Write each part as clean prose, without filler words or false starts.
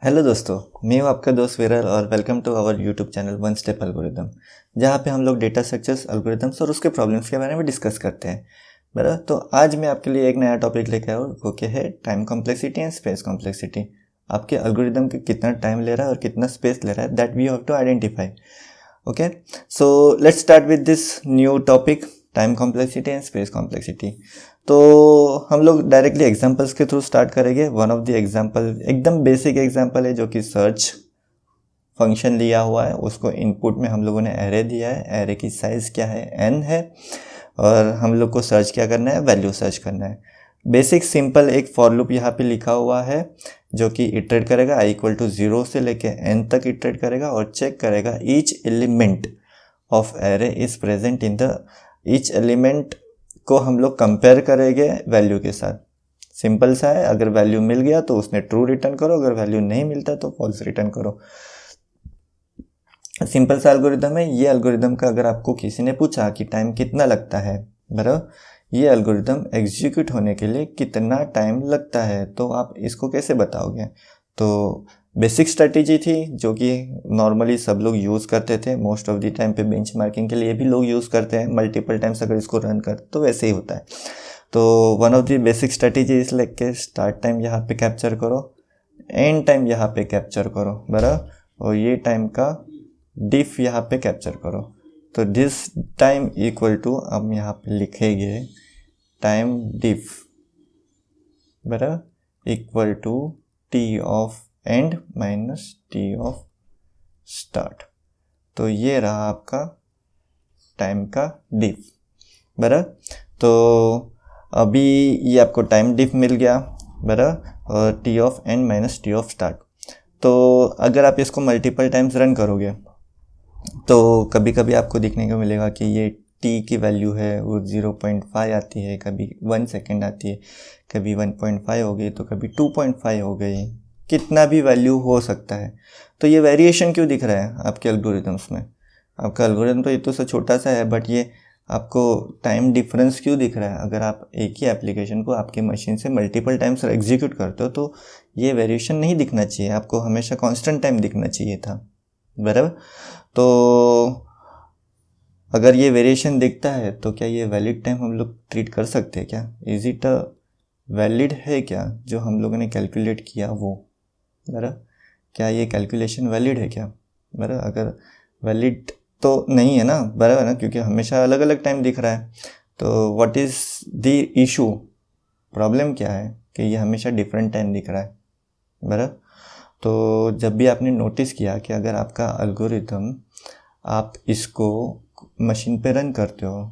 Hello दोस्तों, मैं हूं आपका दोस्त विरल और welcome to our YouTube channel one step algorithm, जहां पे हम लोग डेटा स्ट्रक्चर्स, एल्गोरिदम्स और उसके प्रॉब्लम्स के बारे में डिस्कस करते हैं। बराबर, तो आज मैं आपके लिए एक नया टॉपिक लेके आया हूँ, वो क्या है time complexity and space complexity. आपके एल्गोरिदम के कितना टाइम ले रहा है और कितना स्पेस ले रहा है, that we have to identify. Okay, so let's start with this new topic, time complexity and space complexity. तो हम लोग डायरेक्टली एग्जांपल्स के थ्रू स्टार्ट करेंगे। वन ऑफ द एग्जांपल एकदम बेसिक एग्जांपल है, जो कि सर्च फंक्शन लिया हुआ है, उसको इनपुट में हम लोगों ने एरे दिया है। एरे की साइज़ क्या है, n है, और हम लोग को सर्च क्या करना है, वैल्यू सर्च करना है। बेसिक सिंपल एक फॉर लूप यहाँ पे लिखा हुआ है, जो कि इटरेट करेगा i इक्वल टू 0 से लेके n तक इटरेट करेगा और चेक करेगा each element of array is present in the, each element को हम लोग कंपेयर करेंगे वैल्यू के साथ। सिंपल सा है, अगर वैल्यू मिल गया तो उसने ट्रू रिटर्न करो, अगर वैल्यू नहीं मिलता तो फॉल्स रिटर्न करो। सिंपल सा एल्गोरिदम है। ये एल्गोरिदम का अगर आपको किसी ने पूछा कि टाइम कितना लगता है, बराबर, ये एल्गोरिदम एग्जीक्यूट होने के लिए कितना टाइम लगता है, तो आप इसको कैसे बताओगे। तो बेसिक स्ट्रेटेजी थी जो कि नॉर्मली सब लोग यूज़ करते थे मोस्ट ऑफ द टाइम पे, बेंचमार्किंग के लिए भी लोग यूज़ करते हैं मल्टीपल टाइम्स। अगर इसको रन कर तो वैसे ही होता है। तो one of the basic strategy इस लाइक के स्टार्ट टाइम यहाँ पे कैप्चर करो, एंड टाइम यहाँ पे कैप्चर करो, बराबर, और ये टाइम का डिफ यहाँ पे कैप्चर करो। तो दिस टाइम इक्वल टू, अब यहाँ पे लिखेंगे टाइम डिफ, बराबर, equal to T of end minus T of start. तो ये रहा आपका टाइम का डिफ, बराबर। तो अभी ये आपको टाइम डिफ मिल गया, बराबर, और T of end minus T of start. तो अगर आप इसको मल्टीपल टाइम्स रन करोगे तो कभी कभी आपको देखने को मिलेगा कि ये t की वैल्यू है वो 0.5 आती है, कभी 1 सेकेंड आती है, कभी 1.5 हो गई, तो कभी 2.5 हो गई, कितना भी वैल्यू हो सकता है। तो ये वेरिएशन क्यों दिख रहा है आपके एल्गोरिदम्स में। आपका एल्गोरिदम तो ये तो छोटा सा है, बट ये आपको टाइम डिफरेंस क्यों दिख रहा है। अगर आप एक ही एप्लीकेशन को आपकी मशीन से मल्टीपल टाइम्स एग्जीक्यूट करते हो तो ये वेरिएशन नहीं दिखना चाहिए, आपको हमेशा कांस्टेंट टाइम दिखना चाहिए था, बराबर। तो अगर ये वेरिएशन दिखता है तो क्या ये वैलिड टाइम हम लोग ट्रीट कर सकते हैं क्या। इज इट वैलिड है क्या जो हम लोगों ने कैलकुलेट किया वो, बराबर, क्या ये कैलकुलेशन वैलिड है क्या, बराबर। अगर वैलिड तो नहीं है ना, बराबर ना, क्योंकि हमेशा अलग अलग टाइम दिख रहा है। तो what is the issue, problem क्या है कि ये हमेशा डिफरेंट टाइम दिख रहा है, बराबर। तो जब भी आपने नोटिस किया कि अगर आपका एल्गोरिथम, आप इसको मशीन पे रन करते हो,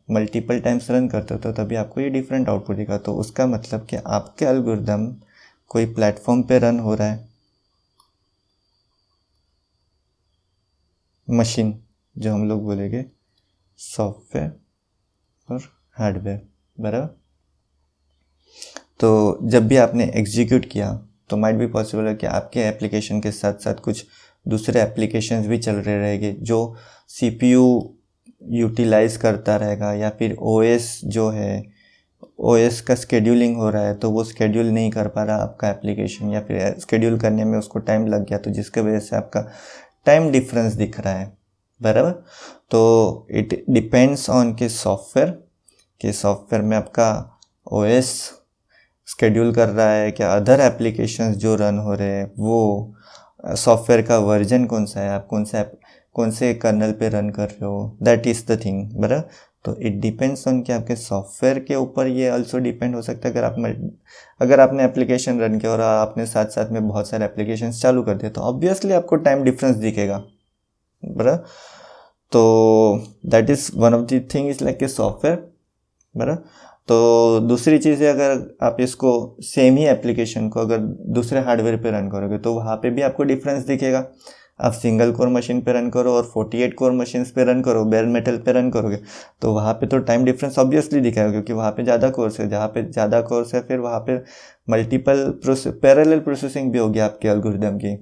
मल्टीपल टाइम्स रन करते हो, तो तभी आपको ये डिफरेंट आउटपुट दिखा। तो उसका मतलब कि आपके एल्गोरिथम कोई प्लेटफॉर्म पे रन हो रहा है, मशीन, जो हम लोग बोलेंगे सॉफ्टवेयर और हार्डवेयर, बराबर। तो जब भी आपने एग्जीक्यूट किया तो माइट भी पॉसिबल है कि आपके एप्लीकेशन के साथ साथ कुछ दूसरे एप्लीकेशंस भी चल रहे रहेंगे जो सीपीयू यूटिलाइज करता रहेगा, या फिर ओएस जो है, ओएस का स्केड्यूलिंग हो रहा है तो वो स्केड्यूल नहीं कर पा रहा आपका एप्लीकेशन, या फिर स्केड्यूल करने में उसको टाइम लग गया, तो जिसके वजह से आपका टाइम डिफरेंस दिख रहा है, बराबर। तो इट डिपेंड्स ऑन के सॉफ्टवेयर में आपका ओएस स्केड्यूल कर रहा है क्या, अदर एप्लीकेशंस जो रन हो रहे हैं वो सॉफ्टवेयर का वर्जन कौन सा है, आप कौन से कर्नल पे रन कर रहे हो, दैट इज़ द थिंग, बराबर। तो इट डिपेंड्स ऑन कि आपके सॉफ्टवेयर के ऊपर ये आल्सो डिपेंड हो सकता है। अगर आपने एप्लीकेशन रन किया और आपने साथ साथ में बहुत सारे एप्लीकेशंस चालू कर दिए तो ऑब्वियसली आपको टाइम डिफरेंस दिखेगा, बराबर। तो that is one of the thing is like a software, बराबर। तो दूसरी चीज़ है, अगर आप इसको सेम ही एप्लीकेशन को अगर दूसरे हार्डवेयर पे रन करोगे तो वहाँ पे भी आपको डिफरेंस दिखेगा। आप सिंगल कोर मशीन पे रन करो और 48 कोर मशीन्स पे रन करो, बेयर मेटल पे रन करोगे, तो वहाँ पे तो टाइम डिफरेंस ऑब्वियसली दिखेगा, क्योंकि वहाँ पे ज़्यादा कोर्स है। जहाँ पे ज़्यादा कोर्स है फिर वहाँ पे मल्टीपल पैरेलल प्रोसेसिंग भी होगी आपके एल्गोरिदम की,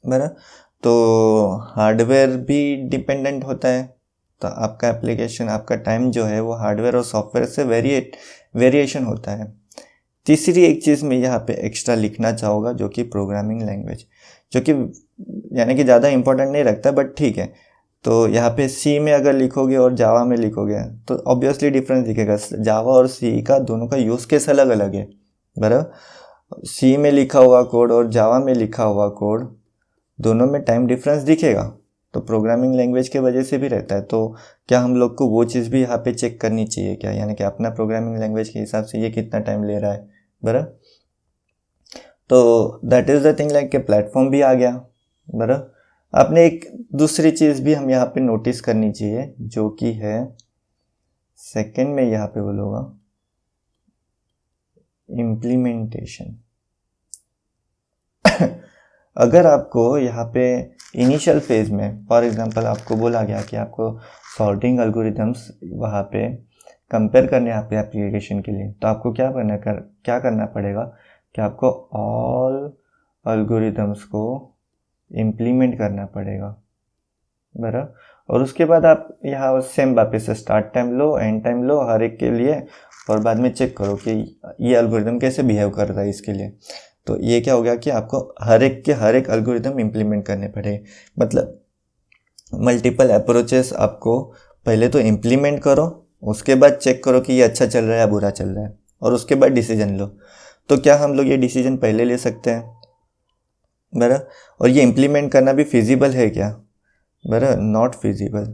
बराबर। तो हार्डवेयर भी डिपेंडेंट होता है। तो आपका एप्लीकेशन, आपका टाइम जो है वो हार्डवेयर और सॉफ्टवेयर से वेरिएशन होता है। तीसरी एक चीज़ मैं यहाँ पे एक्स्ट्रा लिखना चाहूँगा जो कि प्रोग्रामिंग लैंग्वेज, जो कि यानी कि ज़्यादा इंपॉर्टेंट नहीं रखता बट ठीक है। तो यहाँ पे सी में अगर लिखोगे और जावा में लिखोगे तो ऑब्वियसली डिफरेंस दिखेगा। जावा और सी का दोनों का यूज़ केस अलग अलग है, बराबर। सी में लिखा हुआ कोड और जावा में लिखा हुआ कोड दोनों में टाइम डिफरेंस दिखेगा, तो प्रोग्रामिंग लैंग्वेज के वजह से भी रहता है। तो क्या हम लोग को वो चीज़ भी यहाँ पे चेक करनी चाहिए क्या, यानी कि अपना प्रोग्रामिंग लैंग्वेज के हिसाब से ये कितना टाइम ले रहा है, बराबर। तो that is the thing, like के प्लेटफॉर्म भी आ गया, बराबर। आपने एक दूसरी चीज़ भी हम यहाँ पे नोटिस करनी चाहिए जो कि है सेकंड में यहाँ पे बोलूँगा इम्प्लीमेंटेशन। अगर आपको यहाँ पे इनिशियल फेज में फॉर एग्जांपल आपको बोला गया कि आपको सॉर्टिंग एल्गोरिथम्स वहाँ पे कंपेयर करने हैं आपके एप्लीकेशन के लिए, तो आपको क्या करना पड़ेगा कि आपको ऑल एल्गोरिथम्स को इम्प्लीमेंट करना पड़ेगा, बराबर। और उसके बाद आप यहाँ सेम वापस से स्टार्ट टाइम लो, एंड टाइम लो हर एक के लिए, और बाद में चेक करो कि ये एल्गोरिथम कैसे बिहेव कर रहा है इसके लिए। तो ये क्या हो गया कि आपको हर एक एल्गोरिथम इम्प्लीमेंट करने पड़े, मतलब मल्टीपल अप्रोचेस आपको पहले तो इम्प्लीमेंट करो, उसके बाद चेक करो कि ये अच्छा चल रहा है या बुरा चल रहा है, और उसके बाद डिसीजन लो। तो क्या हम लोग ये डिसीजन पहले ले सकते हैं, बराबर। और ये इम्प्लीमेंट करना भी फिजिबल है क्या, बराबर, नॉट फिजिबल।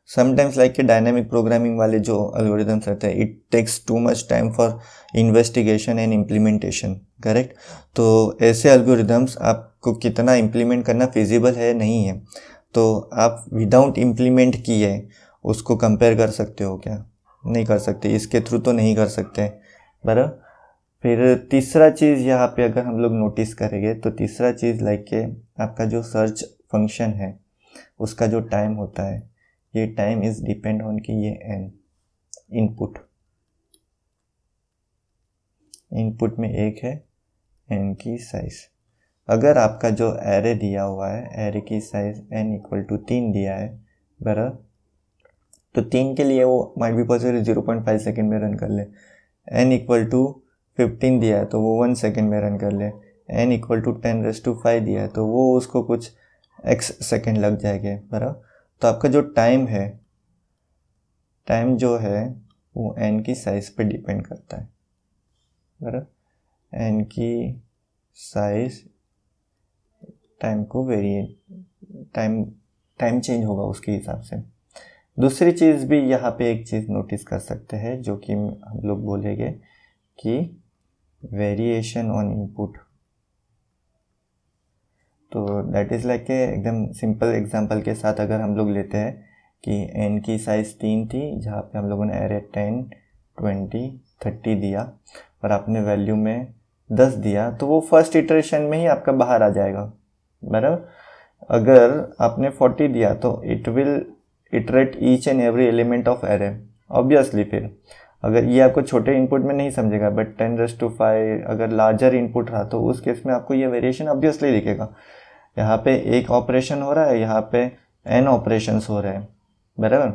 समटाइम्स लाइक के डायनामिक प्रोग्रामिंग वाले जो एल्गोरिथम्स रहते हैं, it takes too much time for investigation and implementation, correct. तो ऐसे एल्गोरिथम्स आपको कितना इम्प्लीमेंट करना फिजिबल है नहीं है, तो आप विदाउट इम्प्लीमेंट किए उसको कंपेयर कर सकते हो क्या, नहीं कर सकते, इसके थ्रू तो नहीं कर सकते, बराबर। फिर तीसरा चीज़ यहाँ पे अगर हम लोग नोटिस करेंगे तो तीसरा चीज़ लाइक के आपका जो सर्च फंक्शन है उसका जो टाइम होता है, ये टाइम इज डिपेंड ऑन कि ये एन इनपुट में एक है एन की साइज। अगर आपका जो एरे दिया हुआ है, एरे की साइज n इक्वल टू 3 दिया है, बराबर, तो 3 के लिए वो माइट बी पॉसिबल 0.5 सेकेंड में रन कर ले। n इक्वल टू 15 दिया है तो वो 1 सेकेंड में रन कर ले। n इक्वल टू 10⁵ दिया है तो वो उसको कुछ x सेकेंड लग जाएंगे, बराबर। तो आपका जो टाइम है, टाइम जो है वो n की साइज पे डिपेंड करता है, बराबर। n की साइज टाइम को टाइम चेंज होगा उसके हिसाब से। दूसरी चीज़ भी यहाँ पे एक चीज़ नोटिस कर सकते हैं जो कि हम लोग बोलेंगे कि वेरिएशन ऑन इनपुट। तो दैट इज़ लाइक एकदम सिंपल एग्जांपल के साथ अगर हम लोग लेते हैं कि n की साइज़ 3 थी, जहाँ पे हम लोगों ने एरे 10, 20, 30 दिया और आपने वैल्यू में 10 दिया, तो वो फर्स्ट इटरेशन में ही आपका बाहर आ जाएगा, बराबर। अगर आपने 40 दिया तो it will iterate each and every element of array, obviously. फिर अगर ये आपको छोटे इनपुट में नहीं समझेगा बट 10⁵ अगर लार्जर इनपुट रहा तो उस केस में आपको ये वेरिएशन ऑब्वियसली दिखेगा। यहाँ पे एक ऑपरेशन हो रहा है, यहाँ पे n ऑपरेशंस हो रहे हैं, बराबर।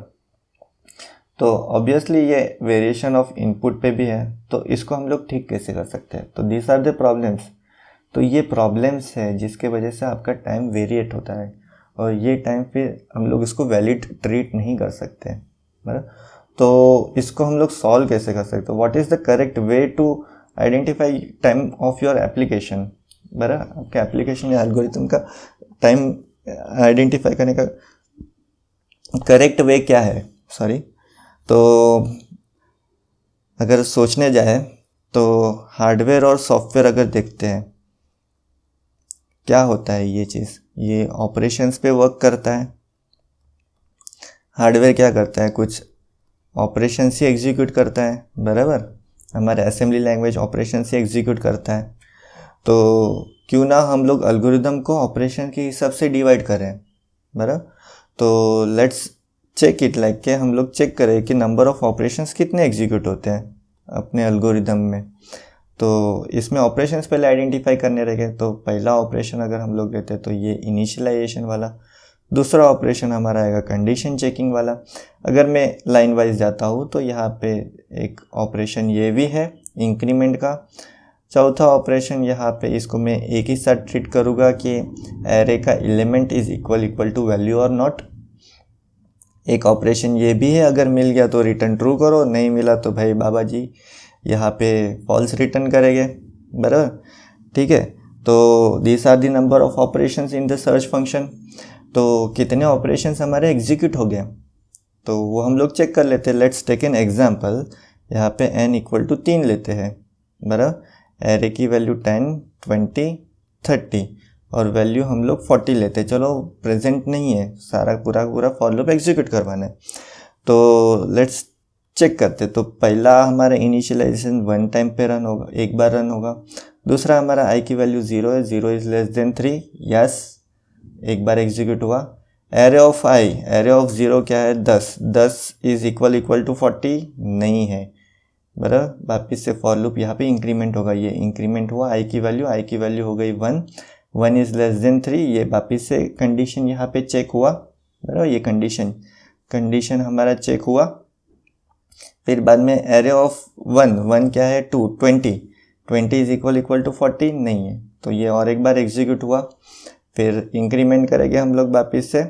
तो ऑब्वियसली ये वेरिएशन ऑफ इनपुट पे भी है, तो इसको हम लोग ठीक कैसे कर सकते हैं। तो दीज आर द प्रॉब्लम्स। तो ये प्रॉब्लम्स है जिसके वजह से आपका टाइम वेरिएट होता है, और ये टाइम पे हम लोग इसको वैलिड ट्रीट नहीं कर सकते, बराबर। तो इसको हम लोग सॉल्व कैसे कर सकते हैं, what is the correct way to identify time of your application, बराबर। आपके एप्लीकेशन या एल्गोरिथम का टाइम आइडेंटिफाई करने का करेक्ट वे क्या है, सॉरी। तो अगर सोचने जाए तो हार्डवेयर और सॉफ्टवेयर अगर देखते हैं क्या होता है, ये चीज़ ये ऑपरेशंस पे वर्क करता है। हार्डवेयर क्या करता है, कुछ ऑपरेशंस ही एग्जीक्यूट करता है, बराबर। हमारे असेंबली लैंग्वेज ऑपरेशंस ही एग्जीक्यूट करता है। तो क्यों ना हम लोग एल्गोरिदम को ऑपरेशन के हिसाब से डिवाइड करें, बराबर। तो लेट्स चेक इट, लाइक के हम लोग चेक करें कि नंबर ऑफ ऑपरेशंस कितने एग्जीक्यूट होते हैं अपने एल्गोरिदम में। तो इसमें ऑपरेशंस पहले आइडेंटिफाई करने रहेंगे। तो पहला ऑपरेशन अगर हम लोग लेते हैं तो ये इनिशियलाइजेशन वाला, दूसरा ऑपरेशन हमारा आएगा कंडीशन चेकिंग वाला। अगर मैं लाइन वाइज जाता हूँ तो यहाँ पे एक ऑपरेशन ये भी है इंक्रीमेंट का। चौथा ऑपरेशन यहाँ पे इसको मैं एक ही साथ ट्रीट करूँगा कि एरे का element is equal to value और नॉट। एक ऑपरेशन ये भी है, अगर मिल गया तो रिटर्न ट्रू करो, नहीं मिला तो भाई बाबा जी यहाँ पे फॉल्स रिटर्न करेंगे, बराबर। ठीक है, तो this are the number of operations in the search function. तो कितने ऑपरेशंस हमारे एग्जीक्यूट हो गए तो वो हम लोग चेक कर लेते हैं। Let's take an example. यहाँ पे n इक्वल टू 3 लेते हैं, बराबर। एरे की वैल्यू 10, 20, 30 और वैल्यू हम लोग 40 लेते हैं। चलो प्रेजेंट नहीं है, सारा पूरा फॉर लूप एग्जीक्यूट करवाना है। तो लेट्स चेक करते। तो पहला हमारा इनिशियलाइजेशन 1 टाइम पे रन होगा, एक बार रन होगा। दूसरा हमारा i की वैल्यू 0 है, 0 इज लेस देन 3, यस, एक बार एग्जीक्यूट हुआ। Array of i, array of 0 क्या है 10, 10 इज इक्वल टू 40 नहीं है, बराबर। वापिस से फॉर लूप यहाँ पे इंक्रीमेंट होगा, ये इंक्रीमेंट हुआ। i की वैल्यू हो गई 1, 1 इज लेस देन 3, ये वापिस से कंडीशन यहाँ पे चेक हुआ, बराबर। ये कंडीशन हमारा चेक हुआ। फिर बाद में एरे ऑफ 1 क्या है 2, 20 इज इक्वल टू 40 नहीं है, तो ये और एक बार एग्जीक्यूट हुआ। फिर इंक्रीमेंट करेंगे हम लोग वापिस से,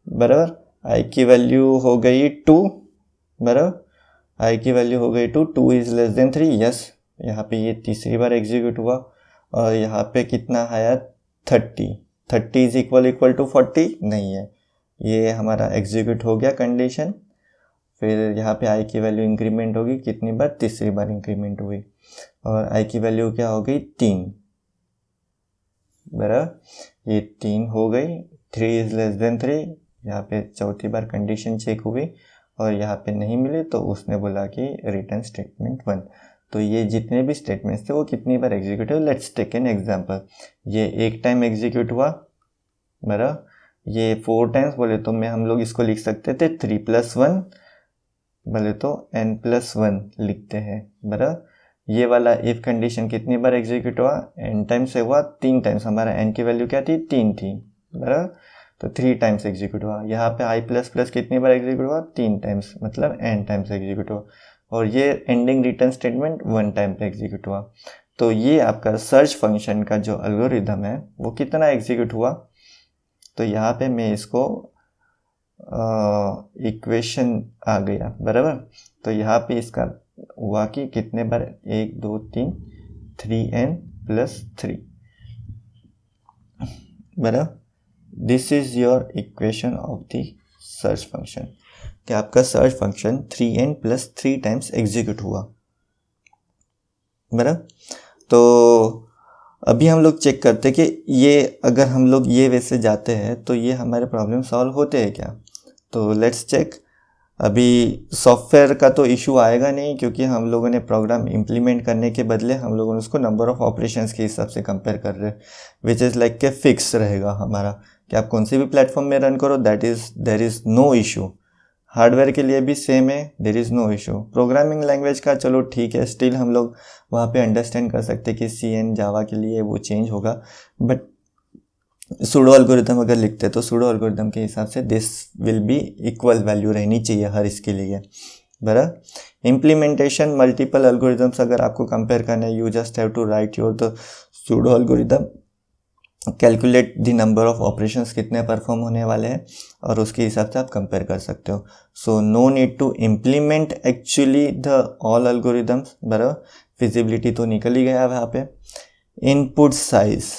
बराबर। i की वैल्यू हो गई 2, बराबर। i की वैल्यू हो गई 2 इज लेस देन 3, यस, यहाँ पे ये तीसरी बार एग्जीक्यूट हुआ। और यहाँ पे कितना आया 30 इज इक्वल टू 40 नहीं है, ये हमारा एग्जीक्यूट हो गया कंडीशन। फिर यहाँ पे i की वैल्यू इंक्रीमेंट होगी, कितनी बार, तीसरी बार इंक्रीमेंट हुई। और i की वैल्यू क्या हो गई 3, बराबर। ये 3 हो गई, 3 इज लेस देन 3, यहाँ पे चौथी बार कंडीशन चेक हुई और यहाँ पे नहीं मिली तो उसने बोला कि रिटर्न स्टेटमेंट 1। तो ये जितने भी स्टेटमेंट्स थे वो कितनी बार एग्जीक्यूट हुए। Let's take an example. ये एक टाइम एग्जीक्यूट हुआ, बराबर। ये 4 टाइम्स बोले तो हम लोग इसको लिख सकते थे 3+1, बोले तो n+1 लिखते हैं, बराबर। ये वाला इफ कंडीशन कितनी बार एग्जीक्यूट हुआ, n टाइम्स से हुआ, 3 टाइम्स। हमारा n की वैल्यू क्या थी 3 थी, बराबर, तो 3 टाइम्स एग्जीक्यूट हुआ। यहाँ पे i++ कितनी बार एग्जीक्यूट हुआ 3 टाइम्स, मतलब n टाइम्स एग्जीक्यूट हुआ। और ये एंडिंग रिटर्न स्टेटमेंट 1 टाइम पे एग्जीक्यूट हुआ। तो ये आपका सर्च फंक्शन का जो एल्गोरिदम है वो कितना एग्जीक्यूट हुआ। तो यहाँ पे मैं इसको इक्वेशन आ गया, बराबर। तो यहाँ पे इसका हुआ कि कितने बार, 1 2 3, 3n+3, बराबर। This is your equation of the search function, कि आपका search function 3n+3 times execute हुआ, बराबर। तो अभी हम लोग चेक करते हैं कि ये अगर हम लोग ये वैसे जाते हैं तो ये हमारे प्रॉब्लम सॉल्व होते हैं क्या। तो लेट्स चेक। अभी सॉफ्टवेयर का तो इशू आएगा नहीं, क्योंकि हम लोगों ने प्रोग्राम इम्प्लीमेंट करने के बदले हम लोगों ने उसको नंबर ऑफ ऑपरेशंस के हिसाब से कंपेयर कर रहे हैं, विच इज़ लाइक के फिक्स रहेगा हमारा कि आप कौन से भी प्लेटफॉर्म में रन करो, there is no issue. Hardware के लिए भी सेम है, there is no issue. Programming language का चलो ठीक है, स्टिल हम लोग वहाँ पे अंडरस्टैंड कर सकते हैं कि CN जावा के लिए वो चेंज होगा। बट सूडो एल्गोरिदम अगर लिखते हैं तो सूडो एल्गोरिदम के हिसाब से this will be equal value रहनी चाहिए हर इसके लिए, बराबर। इम्प्लीमेंटेशन मल्टीपल एल्गोरिदम्स अगर आपको कंपेयर करना है, you just have to write your the pseudo algorithm, calculate the number of operations कितने परफॉर्म होने वाले हैं और उसके हिसाब से आप कंपेयर कर सकते हो। So no need to implement actually the all algorithms, बराबर। फिजिबिलिटी तो निकल ही गया वहाँ पे। इनपुट साइज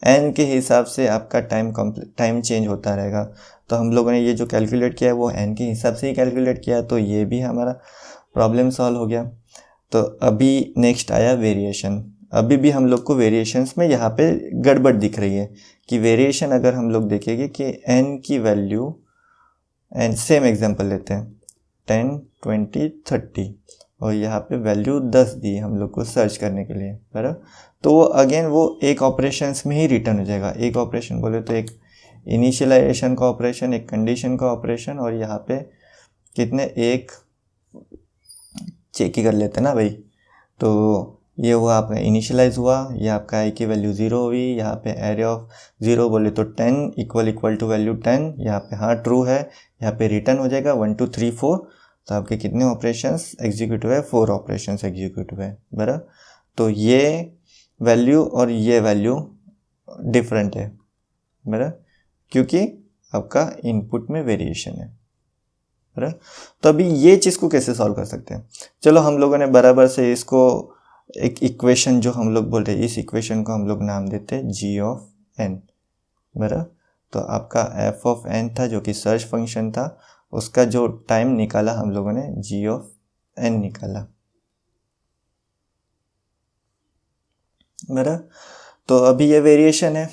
n के हिसाब से आपका टाइम चेंज होता रहेगा। तो हम लोगों ने ये जो कैलकुलेट किया है वो n के हिसाब से ही कैलकुलेट किया, तो ये भी हमारा प्रॉब्लम सॉल्व हो गया। तो अभी नेक्स्ट आया वेरिएशन। अभी भी हम लोग को वेरिएशंस में यहाँ पे गड़बड़ दिख रही है कि वेरिएशन अगर हम लोग देखेंगे कि n की वैल्यू, एंड सेम एग्जांपल लेते हैं 10, 20, 30 और यहाँ पे वैल्यू 10 दी हम लोग को सर्च करने के लिए, बराबर। तो वो अगेन वो एक ऑपरेशंस में ही रिटर्न हो जाएगा। एक ऑपरेशन बोले तो एक इनिशियलाइजेशन का ऑपरेशन, एक कंडीशन का ऑपरेशन, और यहाँ पे कितने, एक चेक ही कर लेते हैं ना भाई। तो ये हुआ आपका इनिशियलाइज हुआ, ये आपका आई की वैल्यू 0 हुई, यहाँ पे एरे ऑफ 0 बोले तो 10 इक्वल टू वैल्यू 10, यहाँ पे हाँ ट्रू है, यहाँ पे रिटर्न हो जाएगा 1 2 3 4। तो आपके कितने ऑपरेशंस एग्जीक्यूट हुए? 4 ऑपरेशंस एग्जीक्यूट हुए, बराबर। तो ये वैल्यू और ये वैल्यू डिफरेंट है, बराबर, क्योंकि आपका इनपुट में वेरिएशन है, बराबर। तो अभी ये चीज़ को कैसे सॉल्व कर सकते हैं? चलो हम लोगों ने बराबर से इसको एक इक्वेशन जो हम लोग बोल रहे हैं, इस इक्वेशन को हम लोग नाम देते हैं जी ऑफ एन, बराबर। तो आपका एफ ऑफ एन था जो कि सर्च फंक्शन था, उसका जो टाइम निकाला हम लोगों ने जी ऑफ एन निकाला, बराबर। तो अभी ये वेरिएशन है,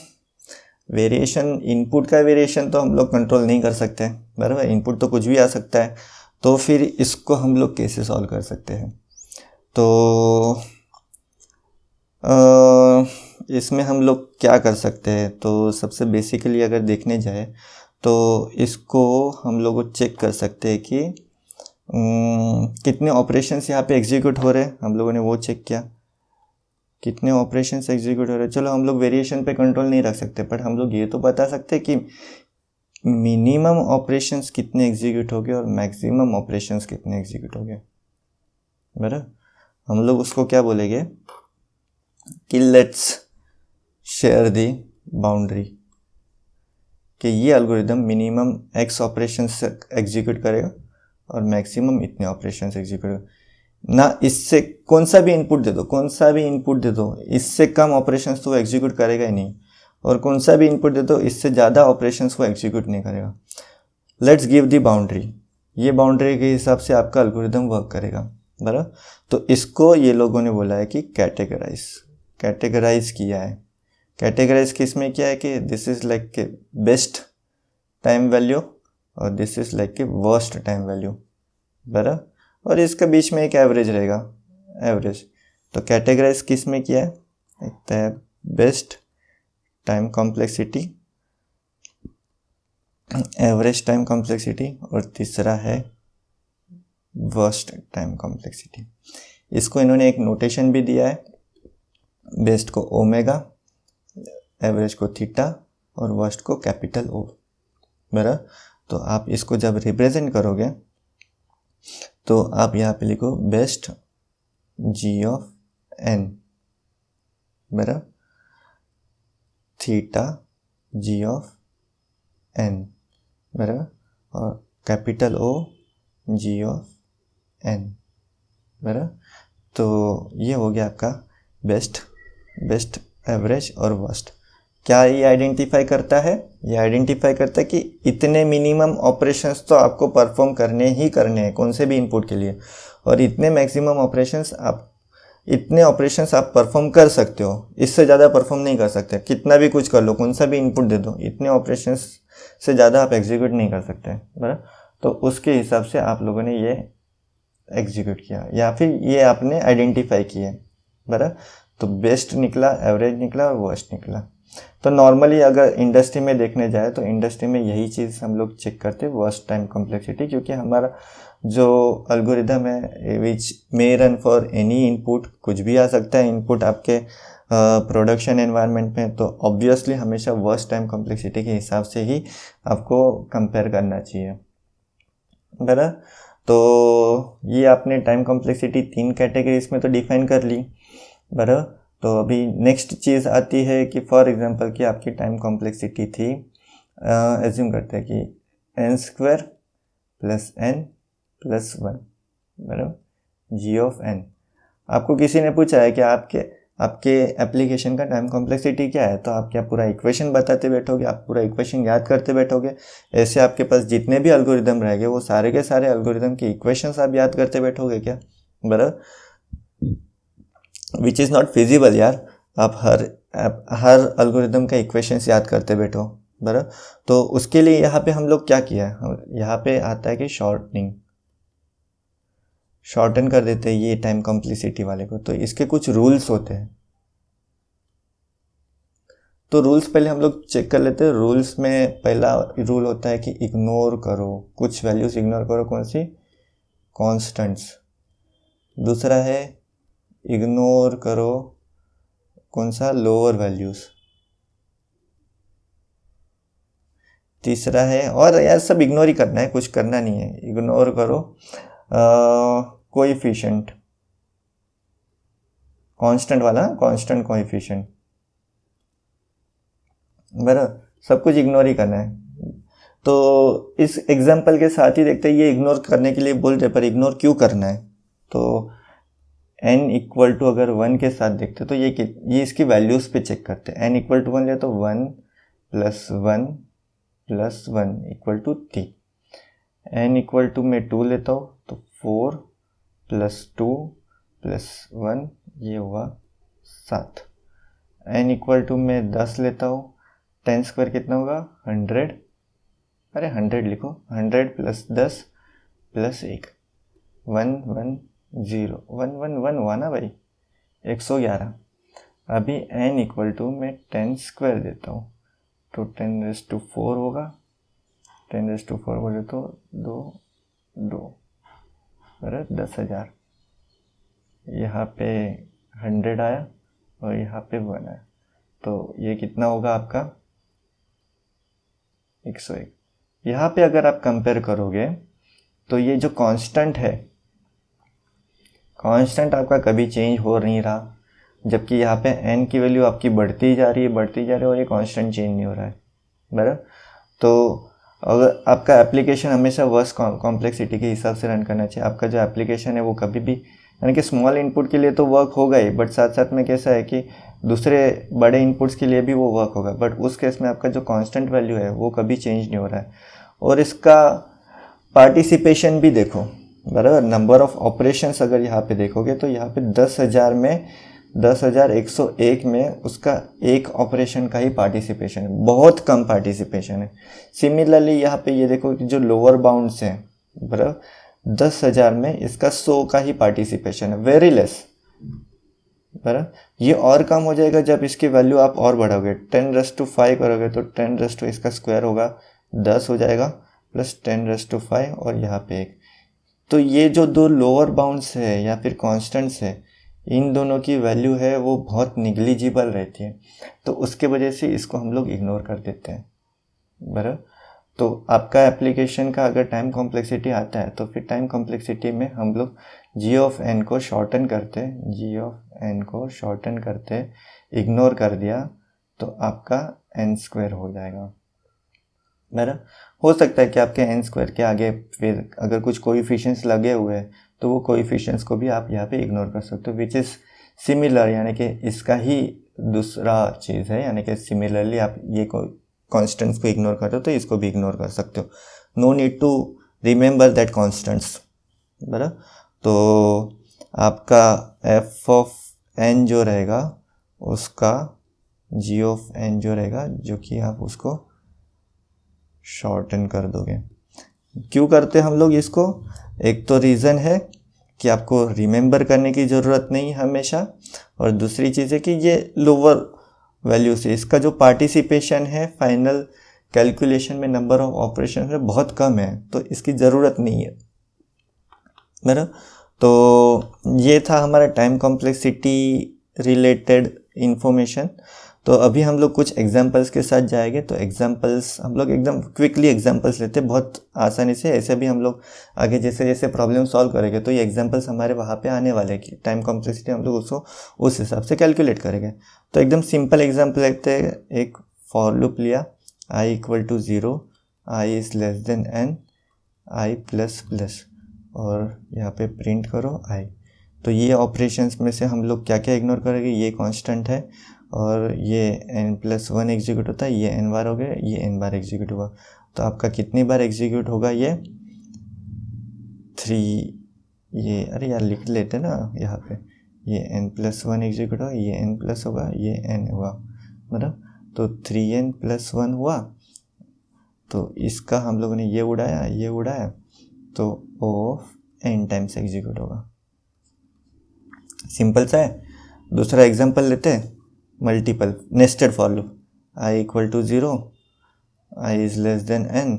वेरिएशन इनपुट का वेरिएशन तो हम लोग कंट्रोल नहीं कर सकते, बराबर, इनपुट तो कुछ भी आ सकता है। तो फिर इसको हम लोग कैसे सॉल्व कर सकते हैं? तो इसमें हम लोग क्या कर सकते हैं? तो सबसे बेसिकली अगर देखने जाए तो इसको हम लोग चेक कर सकते हैं कि कितने ऑपरेशंस यहाँ पे एग्जीक्यूट हो रहे हैं, हम लोगों ने वो चेक किया, कितने ऑपरेशंस एग्जीक्यूट हो रहे हैं। चलो हम लोग वेरिएशन पे कंट्रोल नहीं रख सकते, बट हम लोग ये तो बता सकते हैं कि मिनिमम ऑपरेशंस कितने एग्जीक्यूट हो गए और मैक्सिमम ऑपरेशंस कितने एग्जीक्यूट हो गए, बराबर। हम लोग उसको क्या बोलेंगे कि लेट्स शेयर दी बाउंड्री, कि ये algorithm minimum x operations execute करेगा और मैक्सिमम इतने ऑपरेशंस एग्जीक्यूट ना, इससे कौन सा भी इनपुट दे दो, कौन सा भी इनपुट दे दो, इससे कम ऑपरेशंस तो वो एग्जीक्यूट करेगा ही नहीं, और कौन सा भी इनपुट दे दो इससे ज़्यादा ऑपरेशंस वो एग्जीक्यूट नहीं करेगा। लेट्स गिव दी बाउंड्री, ये बाउंड्री के हिसाब से आपका एल्गोरिदम वर्क करेगा, बराबर। तो इसको ये लोगों ने बोला है कि कैटेगराइज किया है। कैटेगराइज किस में किया है कि दिस इज़ लाइक के बेस्ट टाइम वैल्यू और दिस इज़ लाइक के वर्स्ट टाइम वैल्यू, बराबर, और इसका बीच में एक एवरेज रहेगा, एवरेज। तो कैटेगराइज किस में किया है? एक है best time complexity, average time complexity, और तीसरा है वर्स्ट टाइम कॉम्प्लेक्सिटी। इसको इन्होंने एक नोटेशन भी दिया है, बेस्ट को ओमेगा, एवरेज को थीटा और वर्स्ट को कैपिटल ओ, बराबर। तो आप इसको जब रिप्रेजेंट करोगे तो आप यहाँ पे लिखो बेस्ट जी ऑफ एन, बराबर, थीटा जी ऑफ एन, बराबर, और capital O G of N, बराबर। तो ये हो गया आपका बेस्ट, एवरेज और वर्स्ट। क्या ये आइडेंटिफाई करता है? ये आइडेंटिफाई करता है कि इतने मिनिमम ऑपरेशंस तो आपको परफॉर्म करने ही करने हैं कौन से भी इनपुट के लिए, और इतने मैक्सिमम ऑपरेशंस इतने ऑपरेशंस आप परफॉर्म कर सकते हो, इससे ज़्यादा परफॉर्म नहीं कर सकते। कितना भी कुछ कर लो, कौन सा भी इनपुट दे दो, इतने ऑपरेशंस से ज़्यादा आप एग्जीक्यूट नहीं कर सकते, बराबर। तो उसके हिसाब से आप लोगों ने ये एग्जीक्यूट किया या फिर ये आपने आइडेंटिफाई किया, बराबर। तो बेस्ट निकला, एवरेज निकला और वर्स्ट निकला। तो नॉर्मली अगर इंडस्ट्री में देखने जाए तो इंडस्ट्री में यही चीज़ हम लोग चेक करते हैं, वर्स्ट टाइम कॉम्प्लेक्सिटी, क्योंकि हमारा जो एल्गोरिदम है which may run for any input, कुछ भी आ सकता है इनपुट आपके प्रोडक्शन एनवायरनमेंट में, तो ऑब्वियसली हमेशा वर्स्ट टाइम कॉम्प्लेक्सिटी के हिसाब से ही आपको कंपेयर करना चाहिए, बराबर। तो ये आपने टाइम कॉम्प्लेक्सिटी 3 कैटेगरीज में तो डिफाइन कर ली, बराबर। तो अभी नेक्स्ट चीज़ आती है कि फॉर एग्जांपल कि आपकी टाइम कॉम्प्लेक्सिटी थी, एज्यूम करते हैं कि n square plus n plus 1, बराबर, जी ऑफ n। आपको किसी ने पूछा है कि आपके एप्लीकेशन का टाइम कॉम्प्लेक्सिटी क्या है, तो आप क्या पूरा इक्वेशन बताते बैठोगे, आप पूरा इक्वेशन याद करते बैठोगे? ऐसे आपके पास जितने भी एल्गोरिदम रहेंगे वो सारे के सारे एल्गोरिदम की इक्वेशंस आप याद करते बैठोगे क्या, बराबर, विच इज़ नॉट फिजिबल यार। आप हर एल्गोरिदम का इक्वेशंस याद करते बैठो, बराबर। तो उसके लिए यहाँ पे हम लोग क्या किया है, यहाँ पे आता है कि शॉर्टन कर देते हैं ये टाइम कॉम्प्लेक्सिटी वाले को। तो इसके कुछ रूल्स होते हैं, तो रूल्स पहले हम लोग चेक कर लेते हैं। रूल्स में पहला रूल होता है कि इग्नोर करो, कुछ वैल्यूज इग्नोर करो, कौन सी? कॉन्स्टेंट्स। दूसरा है इग्नोर करो कौन सा, लोअर वैल्यूज। तीसरा है, और यार सब इग्नोर ही करना है, कुछ करना नहीं है, इग्नोर करो कोएफिशिएंट, कांस्टेंट वाला, कांस्टेंट कोएफिशिएंट, बराबर, सब कुछ इग्नोर ही करना है। तो इस एग्जाम्पल के साथ ही देखते हैं, ये इग्नोर करने के लिए बोल रहे, पर इग्नोर क्यों करना है। तो n इक्वल टू अगर 1 के साथ देखते तो ये इसकी वैल्यूज पे चेक करते हैं। n इक्वल टू 1 ले तो 1 plus 1 plus 1 equal to 3। n equal to में 2 लेता हूँ तो 4 प्लस 2 प्लस 1 ये हुआ 7। n इक्वल टू में 10 लेता हूँ, 10 स्क्वायर कितना होगा 100, अरे 100 लिखो, 100 प्लस 10 प्लस 1 1 1 0 1 1 1 हुआ ना भाई, 111। अभी n इक्वल टू में 10 स्क्वायर देता हूँ तो 10⁴ होगा, 10⁴ बोले तो 2 2 बराबर 10,000। यहाँ पे 100 आया और यहाँ पे 1 आया, तो ये कितना होगा आपका 101। यहाँ पे अगर आप कंपेयर करोगे तो ये जो कांस्टेंट है, कांस्टेंट आपका कभी चेंज हो नहीं रहा, जबकि यहाँ पे n की वैल्यू आपकी बढ़ती जा रही है और ये कांस्टेंट चेंज नहीं हो रहा है, बराबर। तो अगर आपका एप्लीकेशन हमेशा वर्स कॉम्प्लेक्सिटी के हिसाब से रन करना चाहिए। आपका जो एप्लीकेशन है वो कभी भी, यानी कि स्मॉल इनपुट के लिए तो वर्क होगा ही, बट साथ साथ में कैसा है कि दूसरे बड़े इनपुट्स के लिए भी वो वर्क होगा, बट उस केस में आपका जो कांस्टेंट वैल्यू है वो कभी चेंज नहीं हो रहा है। और इसका पार्टिसिपेशन भी देखो, बराबर, नंबर ऑफ ऑपरेशंस अगर यहाँ पे देखोगे तो यहाँ पे 10,000 में 10,101 में उसका एक ऑपरेशन का ही पार्टिसिपेशन है, बहुत कम पार्टिसिपेशन है। सिमिलरली यहाँ पे ये देखो कि जो लोअर बाउंड्स हैं, बराबर, 10,000 में इसका 100 का ही पार्टिसिपेशन है, वेरी लेस, बराबर। ये और कम हो जाएगा जब इसकी वैल्यू आप और बढ़ाओगे, 10⁵ करोगे तो 10 इसका स्क्वायर होगा 10 हो जाएगा, प्लस 10⁵ और यहाँ पे 1। तो ये जो दो लोअर बाउंड्स है या फिर कॉन्स्टेंट्स है, इन दोनों की वैल्यू है वो बहुत निग्लिजिबल रहती है, तो उसके वजह से इसको हम लोग इग्नोर कर देते हैं, बराबर। तो आपका एप्लीकेशन का अगर टाइम कॉम्प्लेक्सिटी आता है तो फिर टाइम कॉम्प्लेक्सिटी में हम लोग g ऑफ n को शॉर्टन करते, इग्नोर कर दिया तो आपका n² हो जाएगा, बराबर। हो सकता है कि आपके n² के आगे फिर अगर कुछ कोएफिशिएंट्स लगे हुए हैं तो वो कोएफिशिएंट्स को भी आप यहाँ पे इग्नोर कर सकते हो, विच इज़ सिमिलर, यानी कि इसका ही दूसरा चीज़ है, यानी कि सिमिलरली आप ये कॉन्स्टेंट्स को इग्नोर करते हो तो इसको भी इग्नोर कर सकते हो। No need to remember that constants, बराबर। तो आपका f ऑफ n जो रहेगा उसका g ऑफ n जो रहेगा, जो कि आप उसको शॉर्टन कर दोगे। क्यों करते हम लोग इसको, एक तो रीज़न है कि आपको रिमेंबर करने की ज़रूरत नहीं हमेशा, और दूसरी चीज़ है कि ये लोअर वैल्यू से इसका जो पार्टिसिपेशन है फाइनल कैलकुलेशन में, नंबर ऑफ ऑपरेशन में बहुत कम है, तो इसकी ज़रूरत नहीं है, बराबर। तो ये था हमारा टाइम कॉम्प्लेक्सिटी रिलेटेड इंफॉर्मेशन। तो अभी हम लोग कुछ एग्जांपल्स के साथ जाएंगे। तो एग्जांपल्स हम लोग एकदम क्विकली एग्जांपल्स लेते हैं बहुत आसानी से, ऐसे भी हम लोग आगे जैसे जैसे प्रॉब्लम सॉल्व करेंगे तो ये एग्जांपल्स हमारे वहाँ पे आने वाले हैं कि टाइम कॉम्प्लेक्सिटी हम लोग उसको उस हिसाब से कैलकुलेट करेंगे। तो एकदम सिंपल एग्जाम्पल लेते हैं। एक फॉर लूप लिया, i equal to 0, i is less than n, i plus plus, और यहाँ पे प्रिंट करो i। तो ये ऑपरेशंस में से हम लोग क्या क्या इग्नोर करेंगे, ये कांस्टेंट है और ये n+1 एग्जीक्यूट होता है, ये n बार हो गया, ये n बार एग्जीक्यूट हुआ। तो आपका कितनी बार एग्जीक्यूट होगा, ये 3, ये अरे यार लिख लेते ना यहाँ पे, ये n+1 एग्जीक्यूट होगा, ये n प्लस होगा, ये n हुआ, मतलब तो 3n+1 हुआ। तो इसका हम लोगों ने ये उड़ाया तो ऑफ n टाइम्स एग्जीक्यूट होगा। सिंपल सा है। दूसरा एग्जांपल लेते हैं, multiple nested for loop, i equal to 0, i is less than n,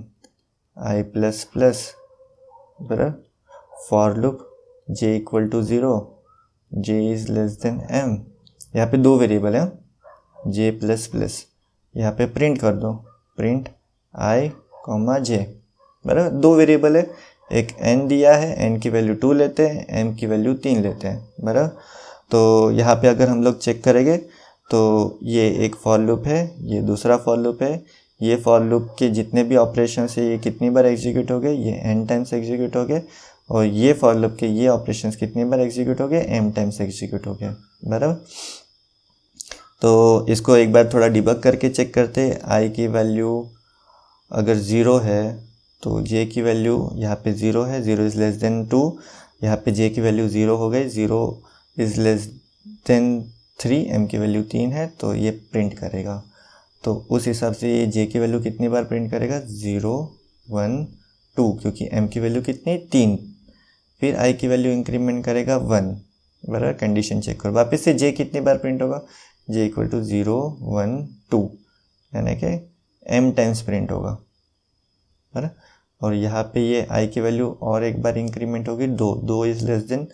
i plus plus, बराबर। For loop j equal to 0, j is less than m, यहाँ पे 2 variable है, जे प्लस प्लस, यहाँ पे प्रिंट कर दो, प्रिंट आई कॉमा जे, बराबर 2 variable है, एक n दिया है, n की वैल्यू 2 लेते हैं, m की वैल्यू 3 लेते हैं, बराबर। तो यहाँ पे अगर हम लोग चेक करेंगे तो ये एक फॉर लूप है, ये दूसरा फॉर लूप है, ये फॉर लूप के जितने भी ऑपरेशंस है ये कितनी बार एग्जीक्यूट हो गए, ये n टाइम्स एग्जीक्यूट हो गए, और ये फॉर लूप के ये ऑपरेशंस कितनी बार एग्जीक्यूट हो गए, m टाइम्स एग्जीक्यूट हो गए, बराबर। तो इसको एक बार थोड़ा डिबग करके चेक करते हैं। i की वैल्यू अगर 0 है तो j की वैल्यू यहाँ पे 0 है, 0 इज़ लेस देन 2, यहाँ पे j की वैल्यू 0 हो गई, 0 इज़ लेस देन 3, m की वैल्यू 3 है, तो ये प्रिंट करेगा। तो उस हिसाब से ये j की वैल्यू कितनी बार प्रिंट करेगा, 0 1 2, क्योंकि m की वैल्यू कितनी 3, फिर i की वैल्यू इंक्रीमेंट करेगा 1, बराबर। कंडीशन चेक करो, वापस से j कितनी बार प्रिंट होगा, j इक्वल टू 0 1 2, यानी कि m टाइम्स प्रिंट होगा, बराबर। और यहाँ पे ये i की वैल्यू और एक बार इंक्रीमेंट होगी 2 इज़ लेस देन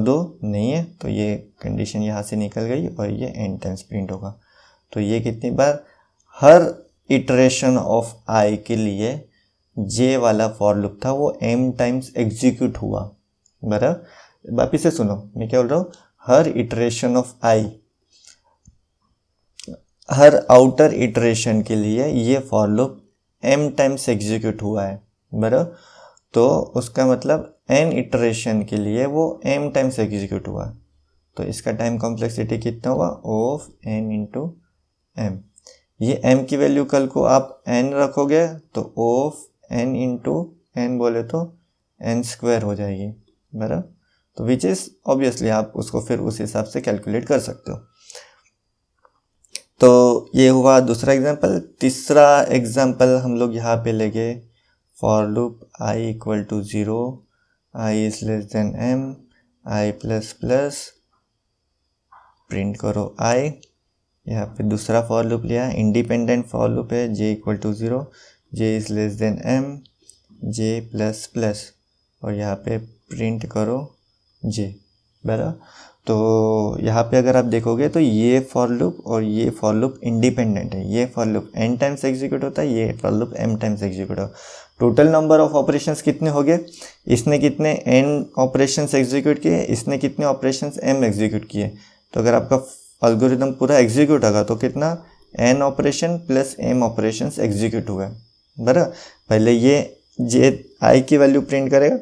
2 नहीं है, तो ये कंडीशन यहाँ से निकल गई और ये n टाइम्स प्रिंट होगा। तो ये कितनी बार, हर इटरेशन ऑफ i के लिए j वाला फॉर लूप था वो m टाइम्स एग्जीक्यूट हुआ, बराबर। वापिस से सुनो मैं क्या बोल रहा हूँ, हर इटरेशन ऑफ i, हर आउटर इटरेशन के लिए ये for loop m times execute हुआ है, बराबर। तो उसका मतलब n इटरेशन के लिए वो m टाइम्स एग्जीक्यूट हुआ, तो इसका टाइम कॉम्प्लेक्सिटी कितना हुआ, ऑफ n इंटू m। ये m की वैल्यू कल को आप n रखोगे तो ऑफ n इंटू n बोले तो n स्क्वायर हो जाएगी, बराबर। तो विच इज़ ऑब्वियसली आप उसको फिर उस हिसाब से कैलकुलेट कर सकते हो। तो ये हुआ दूसरा एग्जांपल। तीसरा एग्जांपल हम लोग यहाँ पे लेंगे, for loop i equal to 0, i is less than m, i plus plus, print करो i। यहाँ पे दूसरा फॉर लूप लिया, इंडिपेंडेंट फॉर लूप है, j equal to 0, j is less than m, j plus plus, और यहाँ पे print करो j, बराबर। तो यहाँ पे अगर आप देखोगे तो ये फॉर लूप और ये फॉर लूप इंडिपेंडेंट है, ये for loop n times execute होता है, ये for loop m times execute होता है। टोटल नंबर ऑफ ऑपरेशंस कितने हो गए, इसने कितने n ऑपरेशंस एग्जीक्यूट किए, इसने कितने ऑपरेशंस m एग्जीक्यूट किए। तो अगर आपका एल्गोरिदम पूरा एग्जीक्यूट होगा तो कितना, n operation plus m operations execute हुए, बराबर। पहले ये j i की वैल्यू प्रिंट करेगा,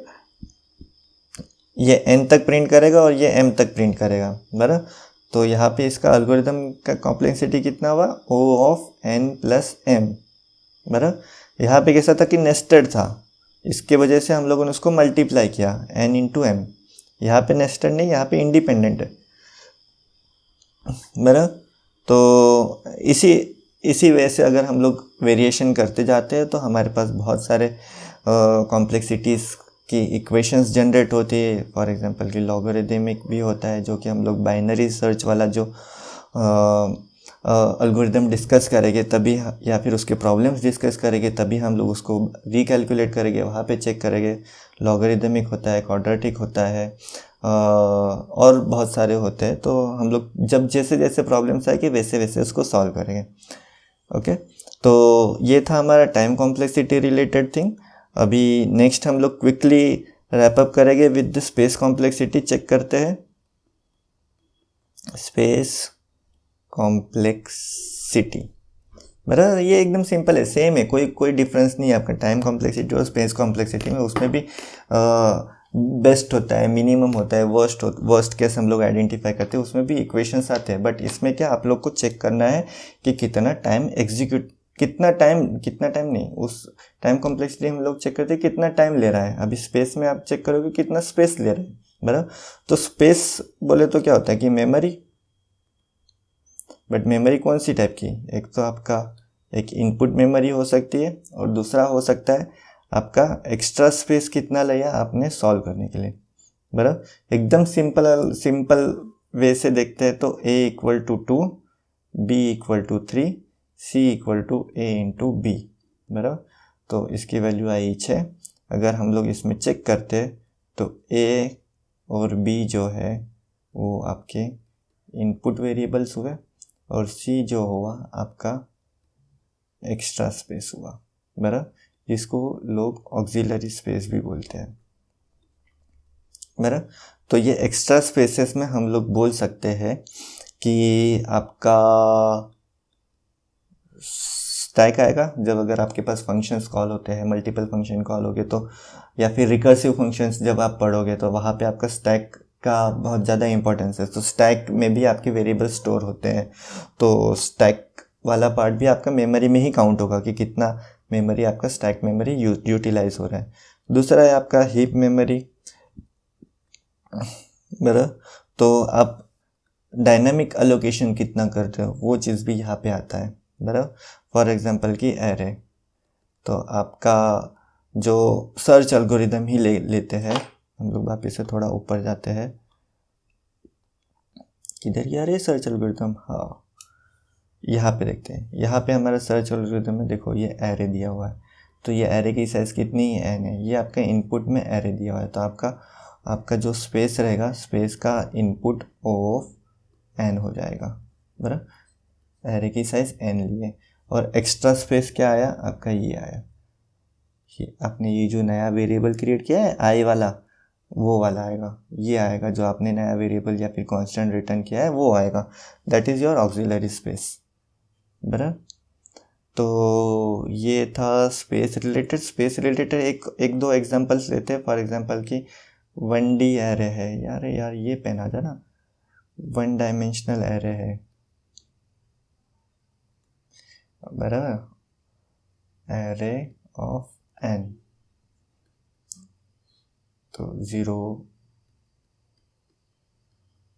ये n तक प्रिंट करेगा और ये m तक प्रिंट करेगा, बराबर। तो यहाँ पे इसका एल्गोरिदम का कॉम्प्लेक्सिटी कितना हुआ, o of n plus m, बराबर। यहाँ पे कैसा था कि नेस्टेड था, इसके वजह से हम लोगों ने उसको मल्टीप्लाई किया n इंटू m। यहाँ पे नेस्टेड नहीं, यहाँ पे इंडिपेंडेंट है, बराबर। तो इसी वजह से अगर हम लोग वेरिएशन करते जाते हैं तो हमारे पास बहुत सारे कॉम्प्लेक्सिटीज़ की इक्वेशंस जनरेट होती है। फॉर एग्जांपल कि लॉगरिदमिक भी होता है, जो कि हम लोग बाइनरी सर्च वाला जो एल्गोरिदम डिस्कस करेंगे तभी, या फिर उसके प्रॉब्लम्स डिस्कस करेंगे तभी हम लोग उसको रिकैलकुलेट करेंगे, वहाँ पे चेक करेंगे। लॉगरिदमिक होता है, क्वाड्रेटिक होता है, और बहुत सारे होते हैं। तो हम लोग जब जैसे जैसे प्रॉब्लम्स आएगी वैसे वैसे उसको सॉल्व करेंगे। ओके, तो ये था हमारा टाइम कॉम्प्लेक्सिटी रिलेटेड थिंग। अभी नेक्स्ट हम लोग क्विकली रैप अप करेंगे with the space complexity. Check करते हैं स्पेस कॉम्प्लेक्सिटी, बराबर। ये एकदम सिंपल है, सेम है, कोई डिफरेंस नहीं है आपका टाइम कॉम्प्लेक्सिटी और स्पेस कॉम्प्लेक्सिटी में। उसमें भी बेस्ट होता है, मिनिमम होता है, वर्स्ट केस हम लोग आइडेंटिफाई करते हैं, उसमें भी इक्वेशंस आते हैं। बट इसमें क्या आप लोग को चेक करना है कि कितना टाइम कितना टाइम नहीं, उस टाइम कॉम्प्लेक्सिटी हम लोग चेक करते हैं कितना टाइम ले रहा है। अभी स्पेस में आप चेक करोगे कितना स्पेस ले रहे हैं, बराबर। तो स्पेस बोले तो क्या होता है कि मेमोरी, बट मेमोरी कौन सी टाइप की, एक तो आपका एक इनपुट मेमोरी हो सकती है और दूसरा हो सकता है आपका एक्स्ट्रा स्पेस कितना लिया आपने सॉल्व करने के लिए, बराबर। एकदम सिंपल वे से देखते हैं तो a equal to 2, b equal to 3, c equal to a into B, बराबर। तो इसकी वैल्यू आई 6। अगर हम लोग इसमें चेक करते हैं तो a और b जो है वो आपके इनपुट वेरिएबल्स हुए, और सी जो हुआ आपका एक्स्ट्रा स्पेस हुआ, बराबर, जिसको लोग ऑक्सिलरी स्पेस भी बोलते हैं, बराबर। तो ये एक्स्ट्रा स्पेसेस में हम लोग बोल सकते हैं कि आपका स्टैक आएगा जब अगर आपके पास फंक्शंस कॉल होते हैं, मल्टीपल फंक्शन कॉल होगे तो, या फिर रिकर्सिव फंक्शंस जब आप पढ़ोगे तो वहाँ पे आपका स्टैक का बहुत ज़्यादा इंपॉर्टेंस है। तो स्टैक में भी आपके वेरिएबल स्टोर होते हैं, तो स्टैक वाला पार्ट भी आपका मेमोरी में ही काउंट होगा कि कितना मेमोरी आपका स्टैक मेमोरी यूटिलाइज हो रहा है। दूसरा है आपका हीप मेमोरी, बराबर। तो आप डायनामिक एलोकेशन कितना करते हो वो चीज़ भी यहाँ पे आता है, बराबर। फॉर एग्जांपल की एरे, तो आपका जो सर्च एल्गोरिदम ही लेते हैं, हम लोग वापस से थोड़ा ऊपर जाते हैं, किधर गया रे सर्च एल्गोरिदम, हाँ यहाँ पे देखते हैं। यहाँ पे हमारा सर्च एल्गोरिदम में देखो ये एरे दिया हुआ है, तो ये एरे की साइज़ कितनी है, एन है। ये आपका इनपुट में एरे दिया हुआ है, तो आपका जो स्पेस रहेगा, स्पेस का इनपुट ऑफ एन हो जाएगा, बराबर। एरे की साइज एन लिए, और एक्स्ट्रा स्पेस क्या आया आपका, ये आया, ये आपने ये जो नया वेरिएबल क्रिएट किया है आई वाला, वो वाला आएगा, ये आएगा जो आपने नया वेरिएबल या फिर कांस्टेंट रिटर्न किया है वो आएगा, that is your auxiliary space, बराबर। तो ये था स्पेस रिलेटेड। एक दो एग्जांपल्स लेते हैं। फॉर एग्जांपल की 1D एरे है, यार ये पेन आ जाना, 1 डायमेंशनल एरे है, बराबर, एरे ऑफ n, तो 0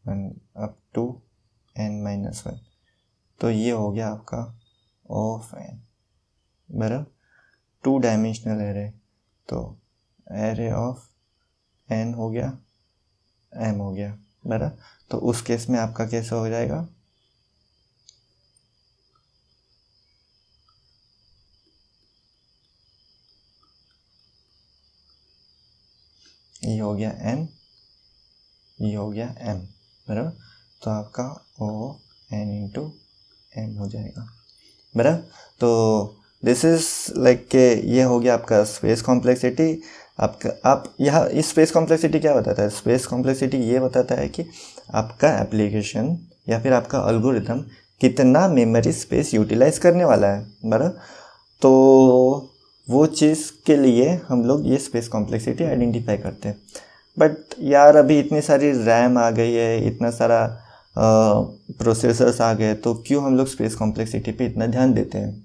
1 अप टू n-1, तो ये हो गया आपका ऑफ n, बराबर। 2 डायमेंशनल एरे, तो एरे ऑफ n हो गया, m हो गया, बराबर। तो उस केस में आपका कैसा हो जाएगा, ये हो गया n, ये हो गया m, बराबर। तो आपका o n इंटू m हो जाएगा, बराबर। तो दिस इज लाइक के ये हो गया आपका स्पेस कॉम्प्लेक्सिटी। आप यहाँ इस स्पेस कॉम्प्लेक्सिटी क्या बताता है, स्पेस कॉम्प्लेक्सिटी ये बताता है कि आपका एप्लीकेशन या फिर आपका एल्गोरिथम कितना मेमोरी स्पेस यूटिलाइज करने वाला है, बराबर। तो वो चीज़ के लिए हम लोग ये स्पेस कॉम्प्लेक्सिटी आइडेंटिफाई करते हैं। बट यार अभी इतनी सारी रैम आ गई है, इतना सारा प्रोसेसर्स आ गए, तो क्यों हम लोग स्पेस कॉम्प्लेक्सिटी पे इतना ध्यान देते हैं।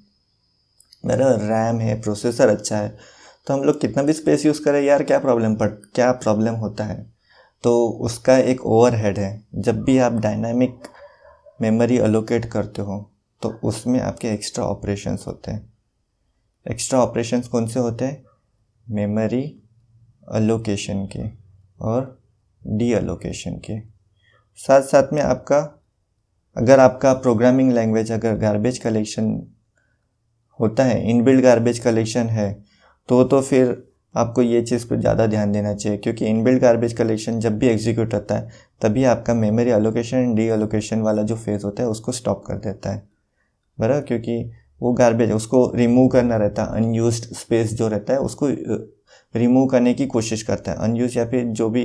मेरा रैम है, प्रोसेसर अच्छा है, तो हम लोग कितना भी स्पेस यूज़ करें यार, क्या प्रॉब्लम होता है। तो उसका एक ओवरहेड है। जब भी आप डायनामिक मेमोरी अलोकेट करते हो तो उसमें आपके एक्स्ट्रा ऑपरेशंस होते हैं। एक्स्ट्रा ऑपरेशंस कौन से होते हैं, मेमोरी अलोकेशन के और डी अलोकेशन के। साथ साथ में अगर आपका प्रोग्रामिंग लैंग्वेज अगर गार्बेज कलेक्शन होता है, इनबिल्ट गार्बेज कलेक्शन है, तो फिर आपको ये चीज़ पर ज़्यादा ध्यान देना चाहिए, क्योंकि इनबिल्ट गार्बेज कलेक्शन जब भी एग्जीक्यूट होता है तभी आपका मेमोरी अलोकेशन डी अलोकेशन वाला जो फेज़ होता है उसको स्टॉप कर देता है, बराबर। क्योंकि वो गार्बेज उसको रिमूव करना रहता है, अनयूज्ड स्पेस जो रहता है उसको रिमूव करने की कोशिश करता है, अनयूज या फिर जो भी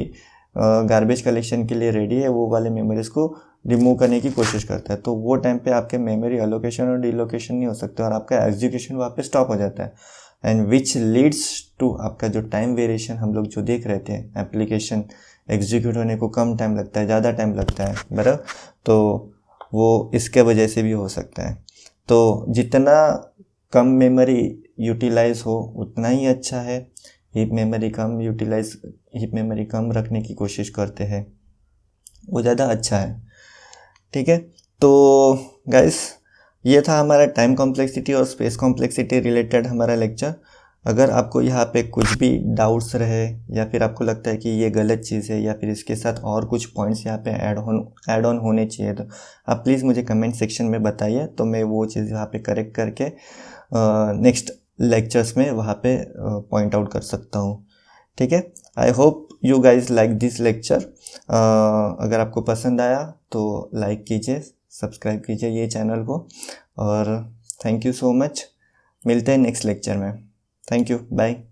गार्बेज कलेक्शन के लिए रेडी है वो वाले मेमोरीज को रिमूव करने की कोशिश करता है। तो वो टाइम पे आपके मेमोरी अलोकेशन और डिलोकेशन नहीं हो सकते और आपका एग्जीक्यूशन वहाँ पे स्टॉप हो जाता है, एंड विच लीड्स टू आपका जो टाइम वेरिएशन हम लोग जो देख रहे थे, एप्लीकेशन एग्जीक्यूट होने को कम टाइम लगता है, ज़्यादा टाइम लगता है, बराबर। तो वो इसके वजह से भी हो सकता है। तो जितना कम मेमोरी यूटिलाइज हो उतना ही अच्छा है। हीप मेमोरी कम रखने की कोशिश करते हैं, वो ज़्यादा अच्छा है, ठीक है। तो गाइस ये था हमारा टाइम कॉम्प्लेक्सिटी और स्पेस कॉम्प्लेक्सिटी रिलेटेड हमारा लेक्चर। अगर आपको यहाँ पे कुछ भी डाउट्स रहे या फिर आपको लगता है कि ये गलत चीज़ है या फिर इसके साथ और कुछ पॉइंट्स यहाँ पे ऐड ऑन होने चाहिए, तो आप प्लीज़ मुझे कमेंट सेक्शन में बताइए, तो मैं वो चीज़ यहाँ पे करेक्ट करके नेक्स्ट लेक्चर्स में वहाँ पे पॉइंट आउट कर सकता हूँ, ठीक है। I hope you guys like this lecture. अगर आपको पसंद आया तो लाइक कीजिए, सब्सक्राइब कीजिए ये चैनल को, और थैंक यू सो मच। मिलते हैं नेक्स्ट लेक्चर में। Thank you, bye.